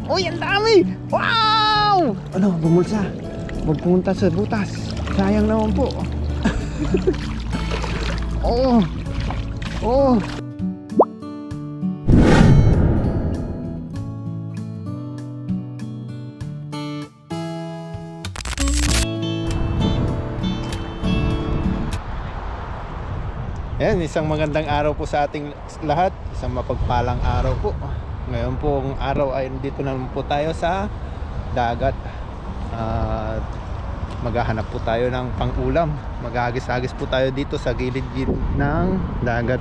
Uy, ang dami! Wow! Ano, bumulsa. Magpunta sa butas. Sayang naman po. Oo. Oo. Ayan, isang magandang araw po sa ating lahat. Isang mapagpalang araw po. Ngayon pong araw ay dito naman po tayo sa dagat. Maghahanap po tayo ng pang-ulam. Maghagis-hagis po tayo dito sa gilid-gilid ng dagat.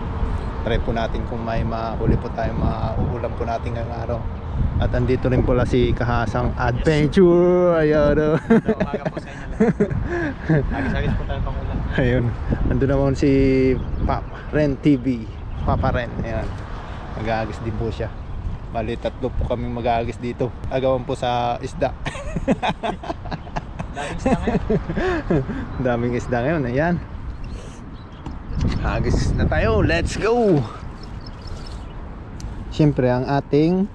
Try po natin kung may mahuli po tayo, mauulam po natin ngayong araw. At andito rin pala si Kahasang Adventure. Ayan. Umaga po sa inyo lahat. Hagis-hagis po tayo pang-ulam. Ayun, ando naman si Papa Ren TV. Papa Ren, ayan. Mag-aagis din po siya. Bali, tatlo po kami mag-aagis dito. Agawan po sa isda. Daming isda ngayon. Daming isda ngayon, ayan. Agis na tayo, let's go. Siyempre, ang ating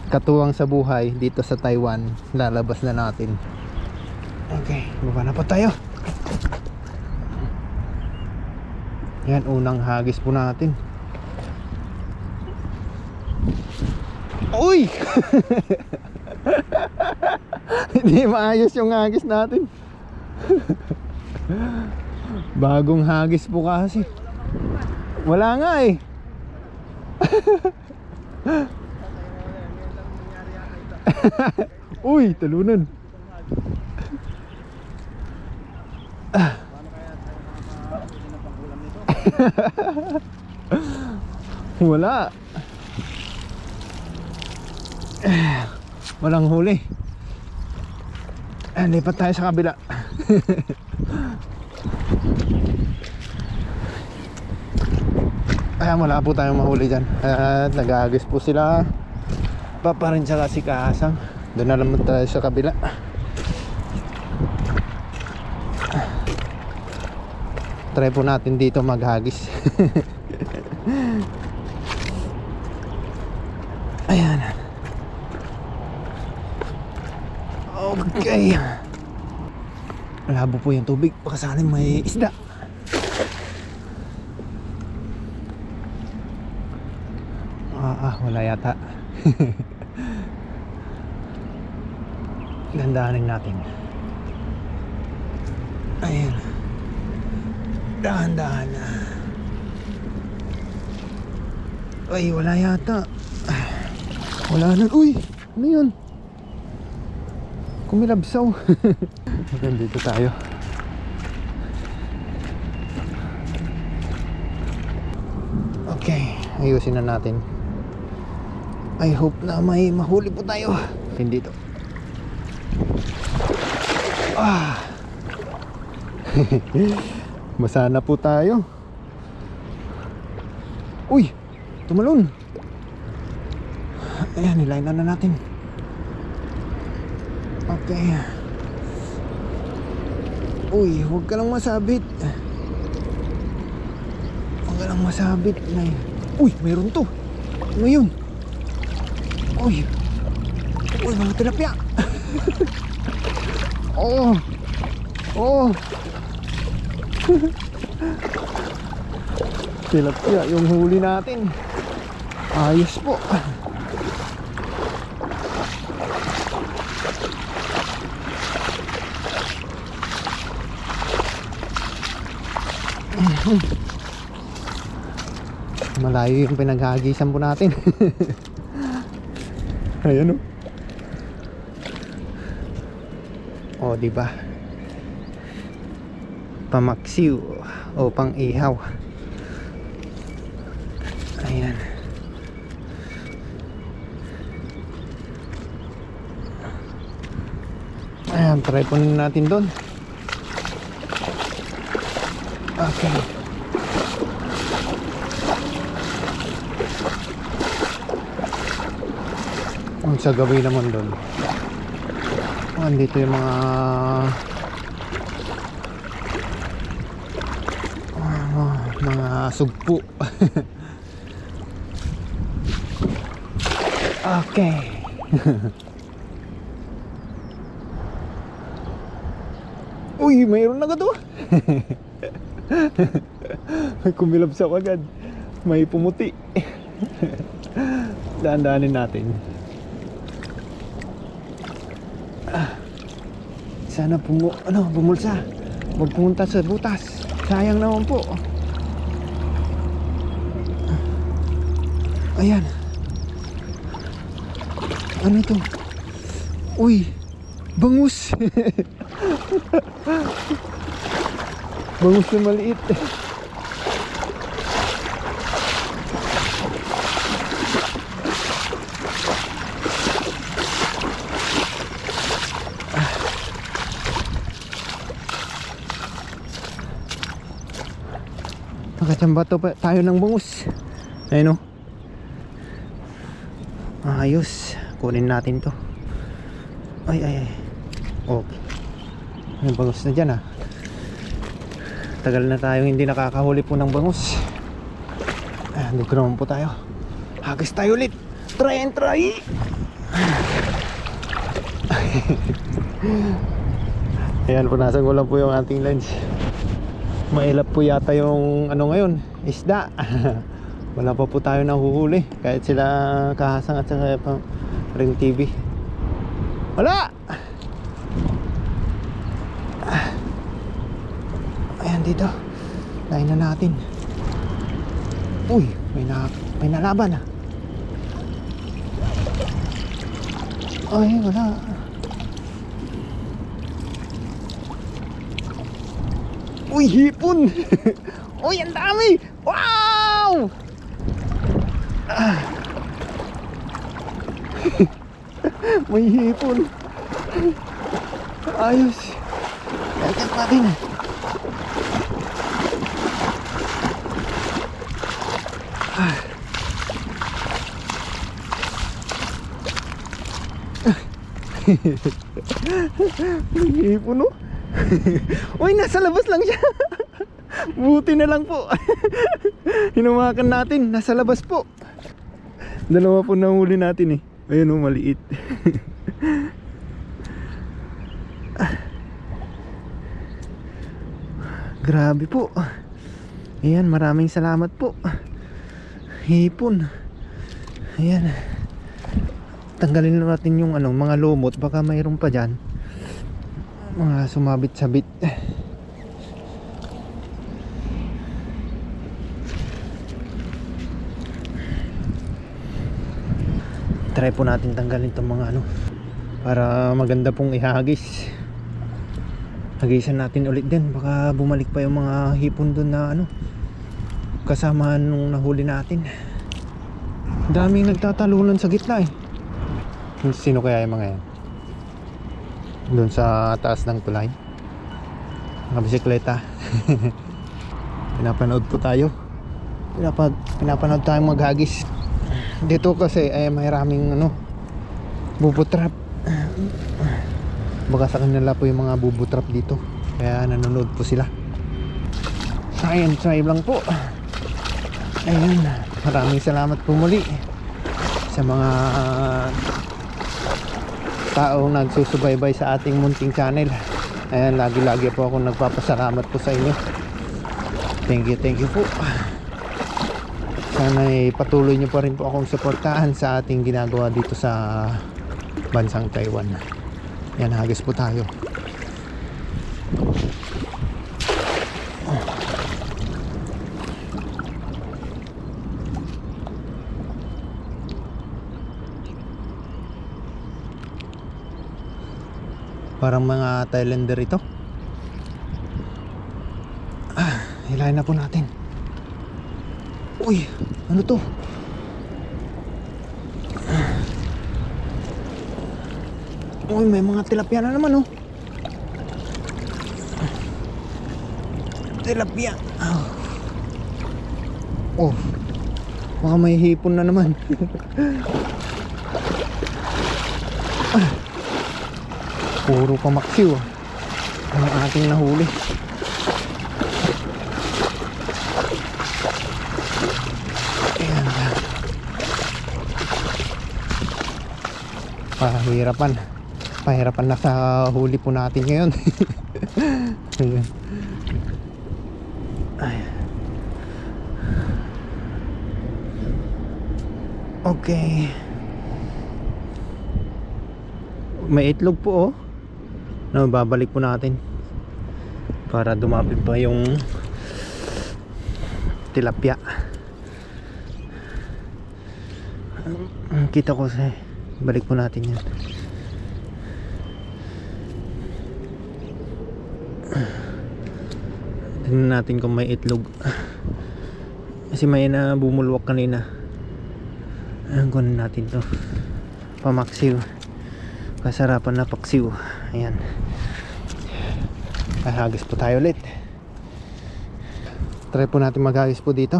katuwang sa buhay dito sa Taiwan, lalabas na natin. Okay, baba na po tayo. Yan, unang hagis po natin. Uy! Hindi maayos yung hagis natin. Bagong hagis po kasi. Wala nga eh. Uy, talunan. Wala. Walang huli. Lipat tayo sa kabila. Wala po tayong mahuli dyan. At nag-aagis po sila. Papa rin saka si Kahasang. Doon na naman tayo sa kabila. Try po natin dito maghagis. Ayan. Okay. Malabo po yung tubig. Baka saan may isda. Wala yata. Dandahanin natin. Ayan. Dahan-dahan na. Ay, wala yata. Wala na. Uy! Ano yun? Kumilabsaw. Nandito tayo. Okay, ayusin na natin. I hope na may mahuli po tayo. Hindi to. Basa na po tayo. Uy! Tumalon. Ayan, niline na natin. Okay. Uy, huwag ka lang masabit. Huwag ka lang masabit. Uy, mayroon to. Ano yun? Uy, mga tilapia. Oh. Tilapia yung huli natin. Ayos po. Malayo yung pinaghahagisan po natin. Ayan o. O, diba? Pamaksiw o pang-ihaw. Ayan. Ayan, try po natin doon. Okay. Ang sa gabi naman doon. Andito yung mga sugpo. Okay. Uy, mayroon na ka to. May kumilabsaw agad. May pumuti. Daan-daanin natin. Sana bumulsa. Huwag pumunta sa butas. Sayang naman po. Ayan. Ano to? Uy, bangus. Bangus na maliit. Nakachamba to pa tayo ng bangus. Ayun o. Ayos. Kunin natin to. Ay. Okay. May bangus na dyan ah. Tagal na tayong hindi nakakahuli po ng bangus. Dito naman po tayo. Hagis tayo ulit. Try and try. Ayan po, nasa gulang po yung ating lunch. Mailap po yata yung ano ngayon, isda. Wala pa po tayo nahuhuli. Kahit sila Kahasang at saka Ring TV. Wala! Ayan dito. Lain na natin. Uy, may nalaban ah. Ay, wala. Uy, hipon! Uy, ang dami! Wow! May hipon. Ayos. Kaya natin. May hipon oh. Uy, nasa labas lang siya. Buti na lang po. Hinumakan natin, nasa labas po. Dalawa po nahuli natin eh. Ayun oh, maliit. Grabe po. Ayan, maraming salamat po. Hipon. Ayan. Tanggalin natin yung mga lumot. Baka mayroon pa dyan. Mga sumabit-sabit. Try po natin tanggalin itong mga para maganda pong ihagis. Hagisan natin ulit din. Baka bumalik pa yung mga hipon dun na kasama nung nahuli natin. Daming nagtatalunan sa gitna eh. Sino kaya yung mga yan? Doon sa taas ng tulay. Mga bisikleta. Pinapanood po tayo. Pinapanood tayong maghagis. Dito kasi ay maraming bubutrap. Baka sa kanila po yung mga bubutrap dito. Kaya nanonood po sila. Try and try lang po. Ayun. Maraming salamat po muli sa mga taong nagsusubaybay sa ating munting channel. Ayan, lagi-lagi po ako nagpapasalamat po sa inyo. Thank you po. Sana patuloy nyo pa rin po akong suportahan sa ating ginagawa dito sa bansang Taiwan. Yan, hagis po tayo. Parang mga Thailander ito. Hilahin na po natin. Uy, ano to? Uy, may mga tilapia na naman Tilapia. Oh, baka may hipon na naman. Puro pamaksiw ang ating nahuli. Ayan. Pahirapan na sa huli po natin ngayon. Ayan. Ayan. Okay. May itlog po, oh. No, babalik po natin para dumapit pa yung tilapia. Kita ko sa balik po natin yan. Tingnan natin kung may itlog. Kasi may na bumulwak kanina. Ayan, kunin natin to. Pamaksiw. Kasarapan na paksiw. Ayan. Hagis po tayo ulit. Try po natin maghagis po dito.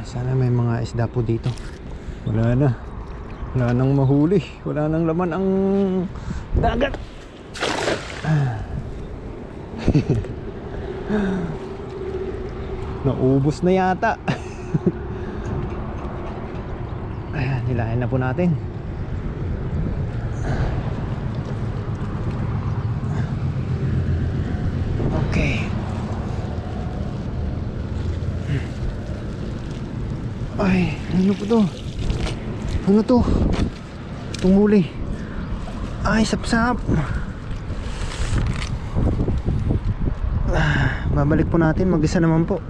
Sana may mga isda po dito. Wala na. Wala nang mahuli. Wala nang laman ang dagat. Naubos na yata. Ayan, hilahin na po natin. Okay. Ay, ano po to? Ano to? Tumuli. Ay, sapsap. Babalik po natin, mag-isa naman po.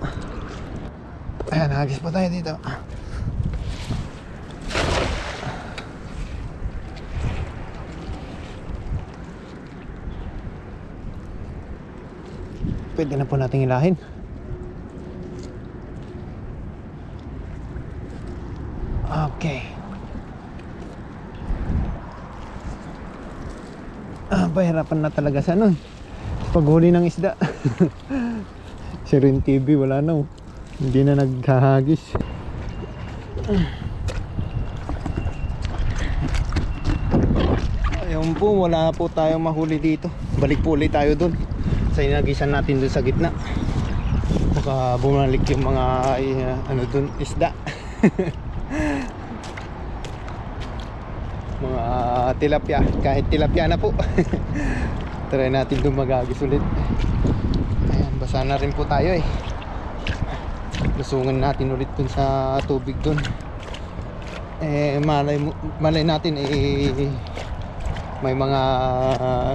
Ayan, hagis po tayo dito. Pwede na po natin ilahin. Okay. Pahirapan na talaga sa ano, paghuli ng isda. Si Rin TV wala na, oh. Hindi na naghahagis. Ayun po, wala po tayong mahuli dito. Balik po ulit tayo dun sa inagisan natin dun sa gitna. Baka bumalik yung mga ano dun, isda. Mga tilapia, kahit tilapia na po. Try natin dun maghagis ulit. Ayan, basa na rin po tayo eh. Lusungan natin ulit dun sa tubig dun. Malay natin may mga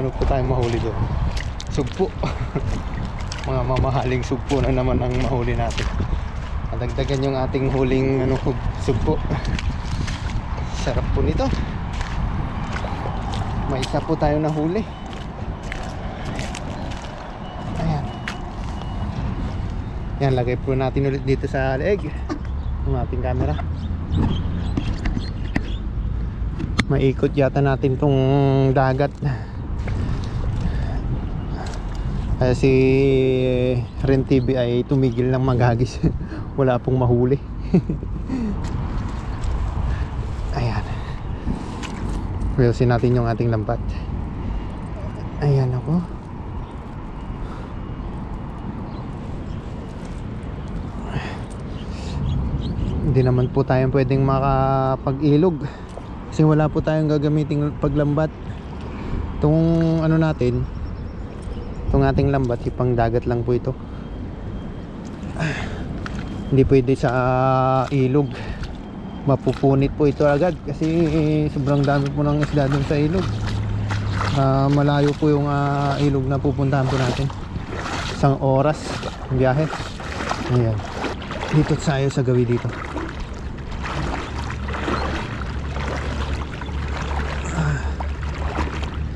ano po tayong mahuli dun. Sugpo. Mga mamahaling sugpo na naman ang mahuli natin. Nadagdagan yung ating huling sugpo. Sarap po nito. May isa po tayo na huli. Ayan. Yan, lagay po natin ulit dito sa leeg ng ating camera. Maikot yata natin tong dagat. Si Ren TV ay tumigil ng maghagis. Wala pong mahuli. Ayan. Wilsin natin yung ating lambat. Ayan ako. Hindi naman po tayong pwedeng makapag-ilog kasi wala po tayong gagamiting paglambat. Itong ano natin, itong ating lambat, ipang dagat lang po ito. Hindi pwede sa ilog. Mapupunit po ito agad kasi sobrang dami po ng isda dun sa ilog. Malayo po yung ilog na pupuntahan po natin. 1 oras ang biyahe. Ayan. Dito tayo sa gawi dito.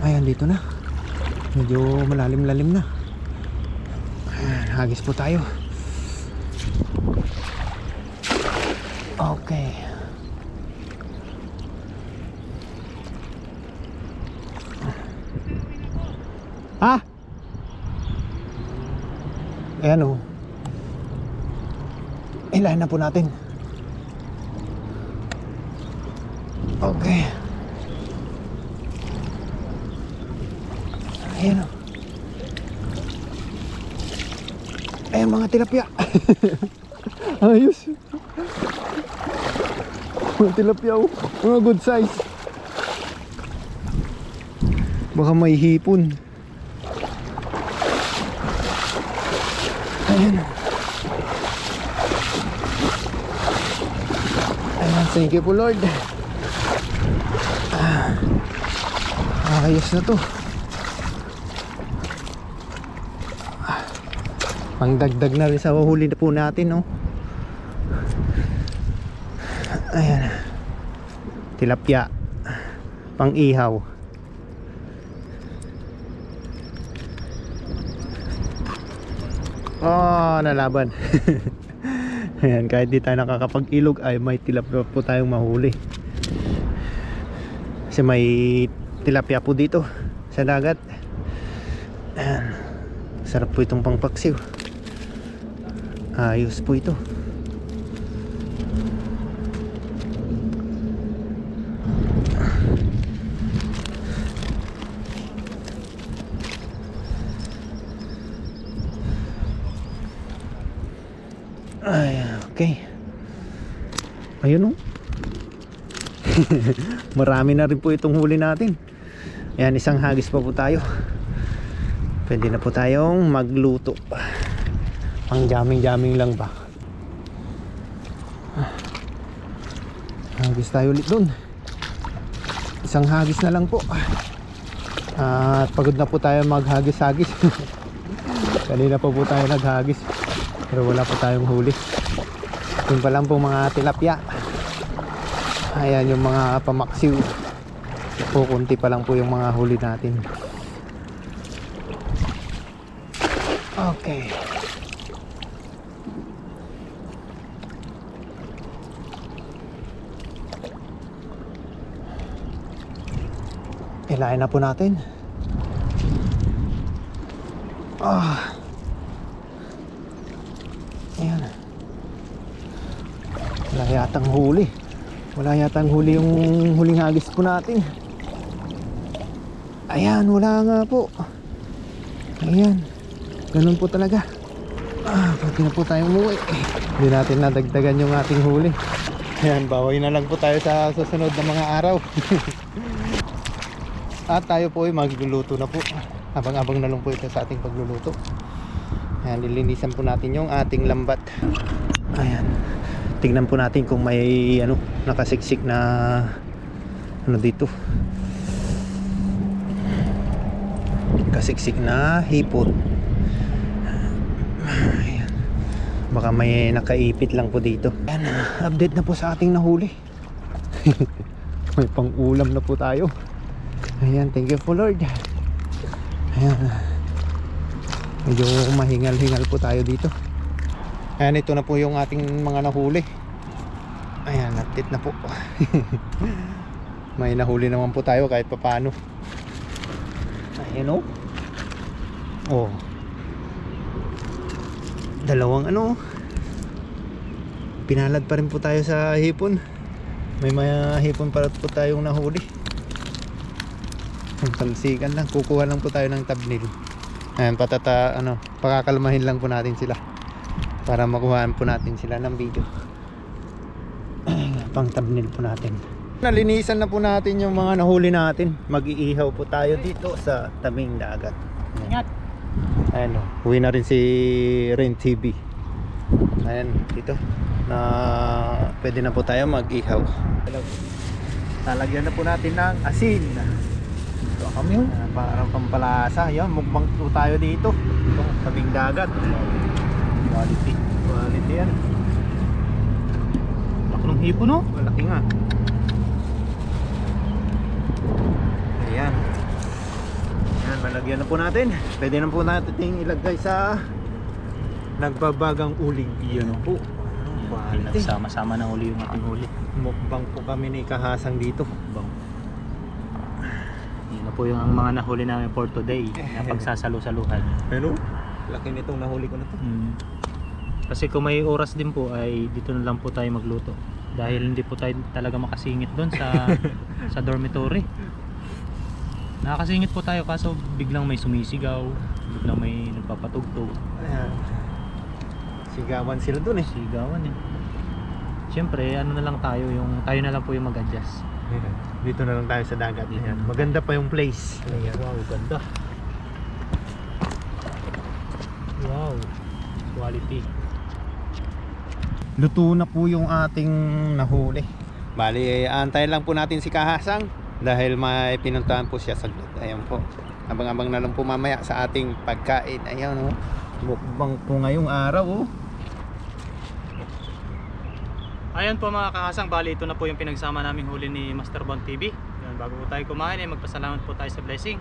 Ayan, dito na. Medyo malalim-lalim na. Ayan, hagis po tayo. Okay. Ha? Ayan, oh. Ilahin na po natin. Okay. Ayan, oh. Ayan, mga tilapia. Ayos. Mga tilapia, oh. Mga good size. Baka may hipon. Ayan. Ayan, thank you po Lord. Ayos na to. Pangdagdag na rin sa huli na po natin, no? Ayan. Tilapia. Pang ihaw. Oh, nalaban. Ayan, kahit di tayo nakakapag-ilog ay may tilapia po tayong mahuli. Kasi may tilapia po dito sa dagat. Ayan. Sarap po itong pangpaksiw. Ayos po ito. Ayan, okay. Ayun o. Marami na rin po itong huli natin. Ayan, isang hagis pa po tayo. Pwede na po tayong magluto. Pang jamming lang ba. Hagis tayo ulit dun. Isang hagis na lang po. At pagod na po tayo maghagis-hagis. Kanina pa po tayo naghagis, pero wala po tayong huli. Yun pa lang po mga tilapia. Ayan yung mga pamaksiw. Po, kunti pa lang po yung mga huli natin. Okay. Ilain na po natin. Ayan. Wala yatang huli. Wala yatang huli yung huling hagis po natin. Ayan, wala nga po. Ayan. Ganun po talaga. Pwede na po tayong umuwi. Hindi natin nadagdagan yung ating huli. Ayan, bawi na lang po tayo sa susunod na mga araw. At tayo po ay magluluto na po. Abang-abang na lang po ito sa ating pagluluto. Ayan, lilinisan po natin yung ating lambat. Ayan. Tignan po natin kung may nakasiksik na dito. Kasiksik na hipon. Ayan. Baka may nakaipit lang po dito. Ayan, update na po sa ating nahuli. May pang-ulam na po tayo. Ayan, thank you po Lord. Ayan. Medyo mahingal-hingal po tayo dito. Ayan, ito na po yung ating mga nahuli. Ayan, update na po. May nahuli naman po tayo kahit papaano. Ayan o. Oh. Dalawang pinalad pa rin po tayo sa hipon. May mga hipon pa po tayong nahuli. Ang talsikan lang, kukuha lang po tayo ng thumbnail. Ayan, pakakalmahin lang po natin sila para makuhaan po natin sila ng video. Pang thumbnail po natin. Nalinisan na po natin yung mga nahuli natin. Mag-iihaw po tayo dito sa tabing dagat. Ingat. Ayan o, uwi na rin si Ren TV. Ayan, dito na pwede na po tayo mag-ihaw. Talagyan na po natin ng asin. Ito kami yun, parang pampalasa. Yan, mukbang po tayo dito. Ito, tabing dagat. Quality. Quality yan. Laki ng hipo, no? Malaki nga. Ayan. Ayan, malagyan na po natin. Pwede na po natin ilagay sa nagbabagang uling. Iyan po. Quality. Nagsama-sama na uli yung ating huli. Mukbang po kami ni Kahasang dito. Bang. Yun na po yung ang mga nahuli namin for today na pagsasalo-saluhan. Pero, laki nitong nahuli ko na to. Kasi kung may oras din po ay dito na lang po tayo magluto. Dahil hindi po tayo talaga makasingit doon sa dormitory. Nakakasingit po tayo kaso biglang may sumisigaw, biglang may nagpapatugtog. Ayan. Sigawan sila doon eh. Sigawan eh. Siyempre, ano na lang tayo na lang po yung mag-adjust. Ayan. Dito na lang tayo sa dagat. Ayan. Maganda pa yung place. Ayan. Wow, ganda. Wow, quality. Luto na po yung ating nahuli. Bali, antay lang po natin si Kahasang dahil may pinuntahan po siya saglit. Ayan po. Abang-abang na lang po mamaya sa ating pagkain. Ayan oh. Mukbang po ngayong araw oh. Ayan po mga kahasang, bali ito na po yung pinagsama naming huli ni Master Bon TV. Yan, bago po tayo kumain magpasalamat po tayo sa blessing.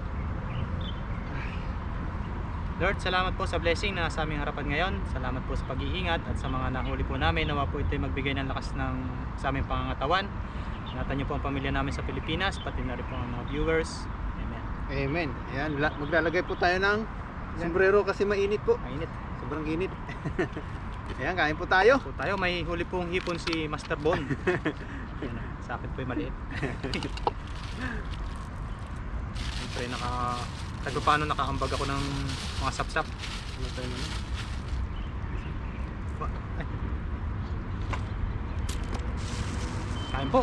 Lord, salamat po sa blessing na sa aming harapan ngayon. Salamat po sa pag-iingat at sa mga nahuli po namin. Nawa po ito magbigay ng lakas sa aming pangangatawan. Ingatan niyo po ang pamilya namin sa Pilipinas, pati na rin po ang mga viewers. Amen. Amen. Ayan, maglalagay po tayo ng sombrero kasi mainit po. Mainit. Sobrang init. Ayan, kain po tayo. So tayo, may huli pong hipon si Master Bon. Ayan, sa akin po yung maliit. Siyempre paano nakaambag ako ng mga sapsap. Kain po.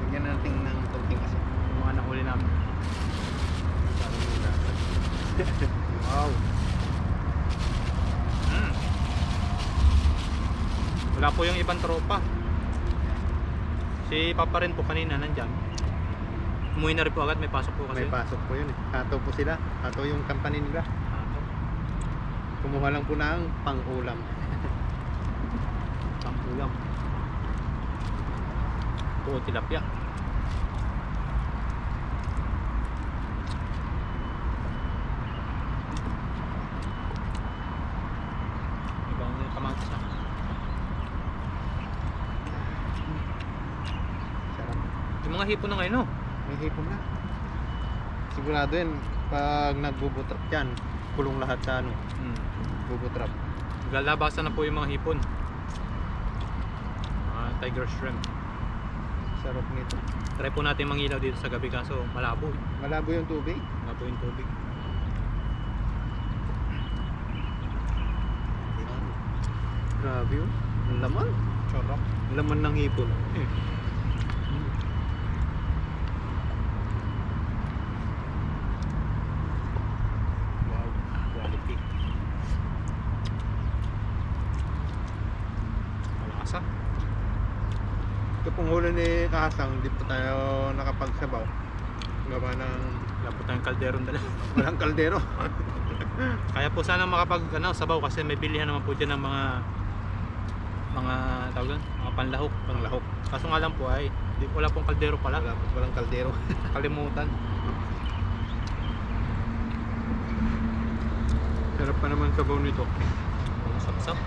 Lagyan natin ng konting asin. Yung mga nahuli namin. Wow. Wala po yung ibang tropa. Si Papa rin po kanina nandyan. Umuwi na rin po agad, may pasok po kasi. May pasok po yun eh. Hato po sila. Hato yung company nila. Kumuha lang po ng pang-ulam. Pang-ulam. Oo, tilapia. Ibang kamatis na. Sarap. Yung mga hipon na ngayon, no? May hipon na. Sigurado yan, pag nagbubutrap yan, kulong lahat sa ano, bubutrap. Lalabasan na po yung mga hipon. Tiger shrimp. Sarap nito. Try po natin mangilaw dito sa gabi kaso malabo. Malabo yung tubig. Malabo yung tubig. Grabe yun. Ang laman. Charap. Ang laman ng hipon. Wow, quality. Malasa. Ito pong huli ni Kahasang, hindi po tayo nakapagsabaw. Gawa ng Wala po tayong kalderon dala. walang kaldero. Kaya po sana sabaw kasi may bilihan naman po dyan ng mga tawag doon, mga panlahok. Panglahok. Kaso nga lang po ay wala pong kaldero pala. Walang kaldero. Kalimutan. Sarap pa naman sabaw nito. Mga sapsap.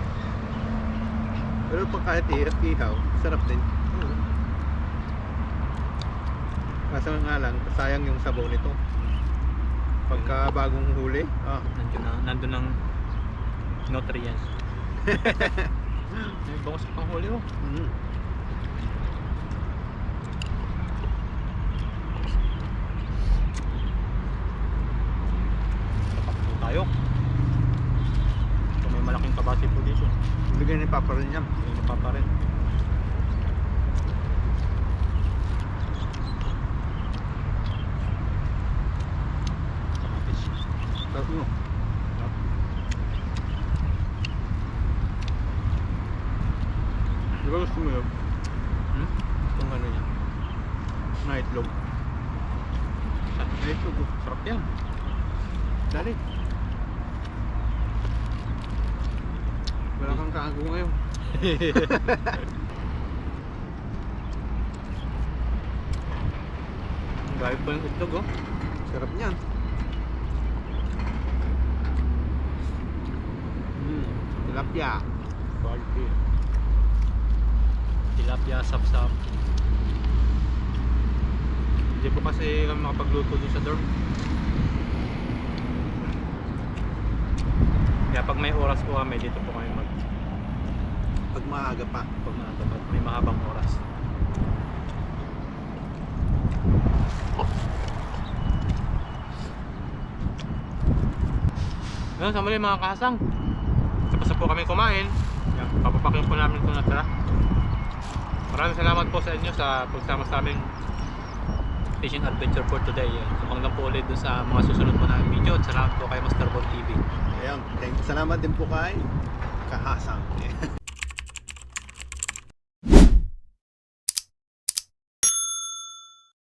Pero pag kahit ihaw, sarap din. Kaso nga lang, sayang yung sabaw nito. Pagka bagong huli, Nandun ang nutrients. May bangos pang huli oh. Tapak po tayo. So, may malaking kabati po dito. bigyan ni Papa rin yan. May napapa rin. Kamatis. Tapos mo. Di ba gusto mo yun? Itong ano niya? Na itlog. Na itlog. Sarap yan. Dali. Wala kang kaago ngayon. Gaya po yung itlog oh. Sarap niyan. Tilapia. Quality. Tilapia, sap-sap. Hindi po kasi kami makapagluto doon sa dorm. Kaya pag may oras po kami, dito po kami Pag maaga pa. pag may mahabang oras. Ngayon, sa muli mga kasang, tapos na po kami kumain. Yan, papapakin po namin ito natira. Maraming salamat po sa inyo sa pagsama sa aming fishing adventure for today. Sumang lang po ulit dun sa mga susunod po na video. At salamat po kay Master Bon TV. Ayun, salamat din po kay Kahasang.